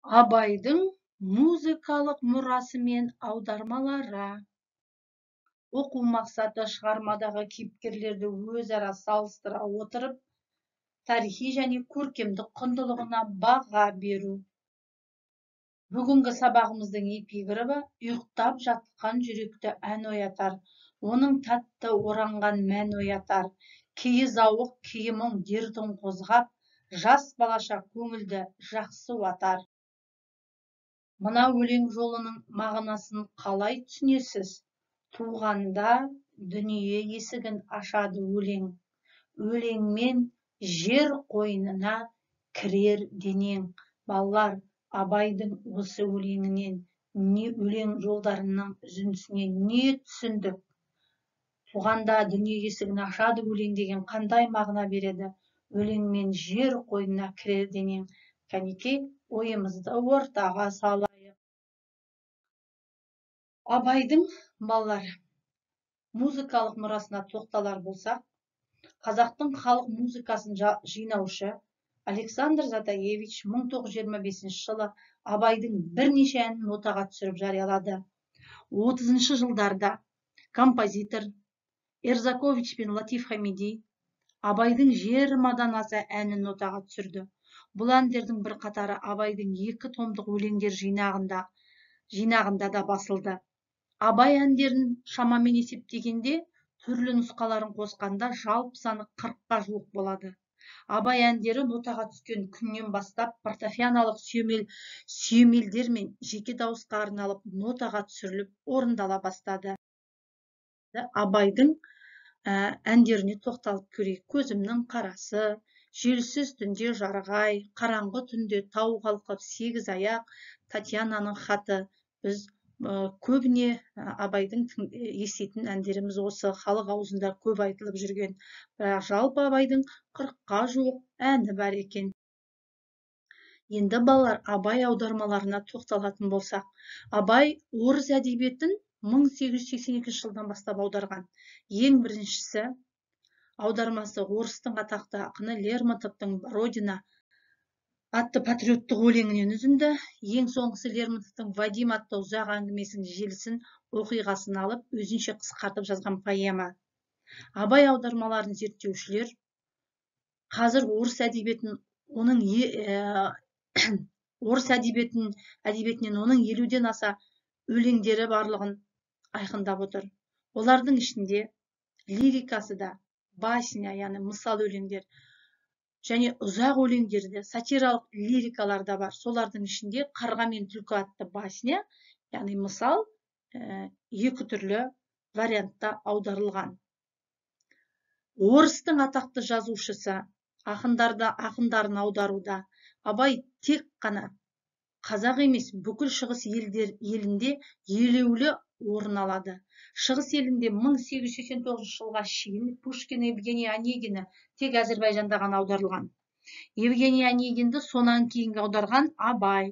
Абайдың музыкалық мұрасы мен аудармалары. Оқу мақсаты шығармадағы кейіпкерлерді өзара салыстыра отырып, тарихи және көркемдік құндылығына баға беру. Бүгінгі сабағымыздың эпиграфы ұйықтап жатқан жүректі ән оятар, оның тәтті оранған мән оятар, киіз ауық киімің дертін қозғап, жас балаша көңілді жақсы уатар. Мына өлең жолының мағынасын қалай түсінесіз? Туғанда дүние есігін ашады өлең. Өлеңмен жер қойнына кірер денең. Балалар, Абайдың осы өлеңінен, өлең жолдарының үзіндісінен не түсіндік? Туғанда дүние есігін ашады өлең деген қандай мағына береді? Өлеңмен жер қойнына кірер денең. Кәнекей, ойымызды ортаға салайық. Абайдың балалар музыкалық мұрасына тоқталар болсақ, қазақтың халық музыкасын жинаушы Александр Затаевич 1925 жылы Абайдың бірнеше әнін нотаға түсіріп жариялады. 30-шы жылдарда композитор Эрзакович пен Латиф Хамиди Абайдың 20-дан аса әнін нотаға түсірді. Бұл әндердің бір қатары Абайдың 2 томдық өлеңдер жинағында да басылды. Абай әндерін шамамен есептегенде, түрлі нұсқаларын қосқанда жалпы саны 40-қа жуық болады. Абай әндері нотаға түскен күннен бастап фортепианолық сүйемелдер мен жеке дауысқа арналып нотаға түсіріліп орындала бастады. Абайдың әндеріне тоқталып көрейік. Көзімнің қарасы, желсіз түнде жарғай, қараңғы түнде тау қалқып 8 аяқ, Татьянаның хаты. Біз көбіне Абайдың еститін әндеріміз осы халық аузында көп айтылып жүрген. Бірақ жалпы Абайдың 40-қа жуық әні бар екен. Енді балалар, Абай аудармаларына тоқталатын болсақ, Абай орыс әдебиетін 1882 жылдан бастап аударған. Ең біріншісі аудармасы орыстың атақты ақыны Лермонтовтың «Родина» атты патриоттық өлеңінен үзінді. Ең соңғысы Лермонтовтың «Вадим» атты ұзақ әңгімесінің желісін, оқиғасын алып, өзінше қысқартып жазған поэма. Абай аудармаларын зерттеушілер қазір орыс әдебиетінен оның 50-ден аса өлеңдері барлығын айқындап отыр. Олардың ішінде лирикасы да, басня, яғни мысал өлеңдер, және ұзақ өлеңдерде сатиралық лирикалар да бар. Солардың ішінде Қарға мен түлкі атты басня, яғни мысал, 2 түрлі вариантта аударылған. Орыстың атақты жазушысы ақындарын аударуда Абай тек қана қазақ емес, бүкіл шығыс елінде елеулі орын алады. Шығыс елінде 1889 жылға шейін Пушкин, Евгений Онегинді тек Әзірбайжанда ғана аударылған. Евгений Онегинді сонан кейінгі аударған Абай.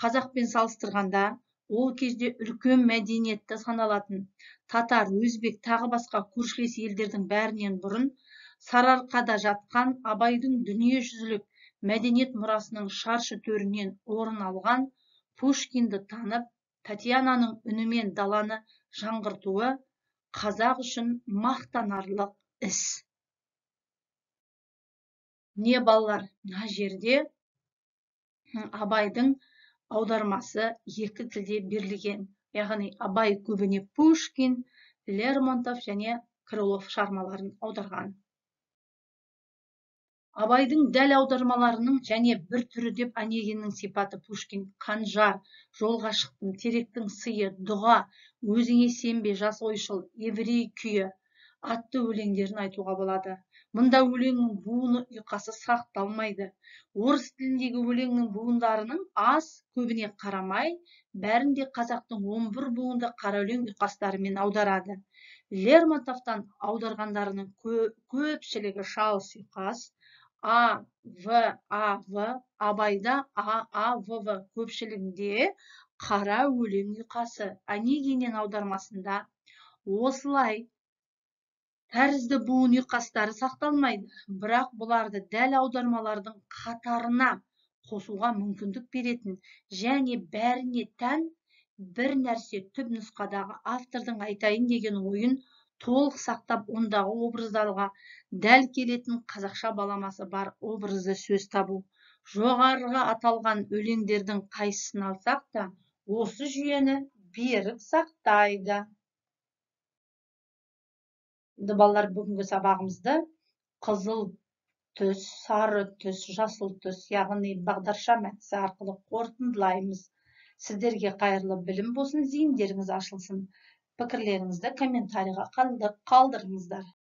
Қазақпен салыстырғанда, ол кезде үлкен мәдениетті саналатын татар, өзбек, тағы басқа көршілес елдердің бәрінен бұрын Сарыарқада жатқан Абайдың дүниежүзілік мәдениет мұрасының шаршы төрінен орын алған Пушкинді танып, Татьянаның үнімен даланы жаңғыртуы қазақ үшін мақтанарлық іс. Не балалар, мына жерде Абайдың аудармасы 2 тілде берілген. Яғни Абай көбіне Пушкин, Лермонтов және Крылов шығармаларын аударған. Абайдың дәл аудармаларының және бір түрі деп Онегиннің сипаты Пушкин, Қанжар, Жолға шықтым, Теректің сыйы, Дұға, Өзіңе сенбе, Жас ойшыл, Еврей күйі атты өлеңдерін айтуға болады. Мұнда өлеңнің буыны ұйқасы сақталмайды. Орыс тіліндегі өлеңнің буындарының аз, көбіне қарамай, бәрінде қазақтың 11 буынды қара өлең ұйқастарымен аударады. Лермонтовтан аударғандарының көпшілігі шалыс ұйқас, А, В, А, В, Абайда А, А, В, В көпшілігінде қара өлең ұйқасы. Онегиннен аудармасында осылай тәрізді буын ұйқастары сақталмайды, бірақ бұларды дәл аудармалардың қатарына қосуға мүмкіндік беретін және бәріне тән бір нәрсе түпнұсқадағы автордың айтайын деген ойын толық сақтап ондағы образдарға дәл келетін қазақша баламасы бар образды сөз табу. Жоғарыға аталған өлеңдердің қайсысын алсақ та осы жүйені берік сақтайды. Балалар, бүгінгі сабағымызды қызыл түс, сары түс, жасыл түс, яғни бағдаршам әдісі арқылы қорытындылаймыз. Сіздерге қайырлы білім болсын, зейіндеріңіз ашылсын. Пікірлеріңізді комментарийға қалдырыңыздар.